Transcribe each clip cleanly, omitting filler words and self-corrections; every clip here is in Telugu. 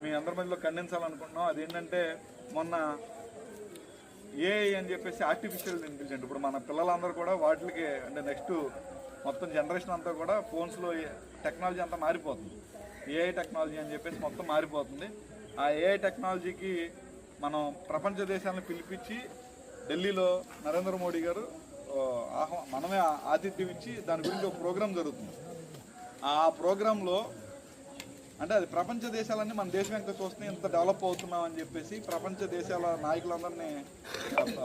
మీ అందరి మధ్యలో ఖండించాలనుకుంటున్నాం. అదేంటంటే మొన్న ఏఐ అని చెప్పేసి ఆర్టిఫిషియల్ ఇంటెలిజెంట్, ఇప్పుడు మన పిల్లలందరూ కూడా వాటికి అంటే నెక్స్ట్ మొత్తం జనరేషన్ అంతా కూడా ఫోన్స్లో టెక్నాలజీ అంతా మారిపోతుంది. ఏఐ టెక్నాలజీ అని చెప్పేసి మొత్తం మారిపోతుంది. ఆ ఏఐ టెక్నాలజీకి మనం ప్రపంచ దేశాలను పిలిపించి ఢిల్లీలో నరేంద్ర మోడీ గారు మనమే ఆతిథ్యం ఇచ్చి దాని గురించి ఒక ప్రోగ్రాం జరుగుతుంది. ఆ ప్రోగ్రాంలో అంటే అది ప్రపంచ దేశాలన్నీ మన దేశం ఎంత చూస్తే ఎంత డెవలప్ అవుతున్నాం అని చెప్పేసి ప్రపంచ దేశాల నాయకులందరినీ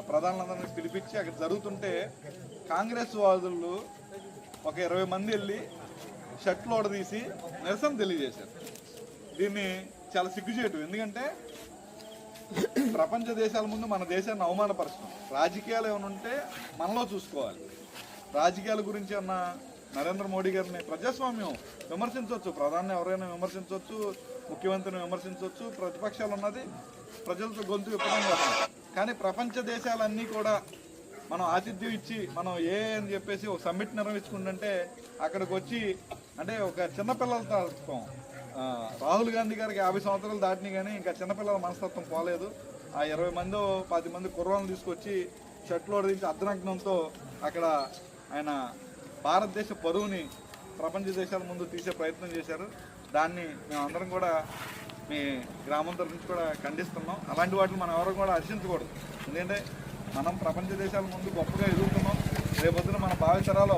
ప్రధానులందరినీ పిలిపించి అక్కడ జరుగుతుంటే కాంగ్రెస్ వాదులు ఒక 20 మంది వెళ్ళి షర్ట్లు ఓడదీసి నిరసన తెలియజేశారు. దీన్ని చాలా సిగ్గుచేయటం. ఎందుకంటే ప్రపంచ దేశాల ముందు మన దేశాన్ని అవమానపరచడం. రాజకీయాలు ఏమైనా ఉంటే మనలో చూసుకోవాలి. రాజకీయాల గురించి అన్న నరేంద్ర మోడీ గారిని ప్రజాస్వామ్యం విమర్శించవచ్చు, ప్రధాని ఎవరైనా విమర్శించవచ్చు, ముఖ్యమంత్రిని విమర్శించవచ్చు, ప్రతిపక్షాలు ఉన్నది ప్రజలతో గొంతు విప్పడం కోసం. కానీ ప్రపంచ దేశాలన్నీ కూడా మనం ఆతిథ్యం ఇచ్చి మనం అని చెప్పేసి ఒక సమ్మిట్ నిర్వహించుకుంటుంటే అక్కడికి వచ్చి అంటే ఒక చిన్నపిల్లలతో రాహుల్ గాంధీ గారికి 50 సంవత్సరాలు దాటినాయి కానీ ఇంకా చిన్నపిల్లల మనస్తత్వం పోలేదు. ఆ 20 మందో 10 మంది కుర్రాలను తీసుకొచ్చి షర్ట్లు ఓడించి అర్ధనగ్నంతో అక్కడ ఆయన భారతదేశ పరువుని ప్రపంచ దేశాల ముందు తీసే ప్రయత్నం చేశారు. దాన్ని మేమందరం కూడా మీ గ్రామం తరఫు నుంచి కూడా ఖండిస్తున్నాం. అలాంటి వాటిని మనం ఎవరు కూడా హర్షించకూడదు. ఎందుకంటే మనం ప్రపంచ దేశాల ముందు గొప్పగా ఎదుగుతున్నాం. రేపొద్దున మన భావితరాలు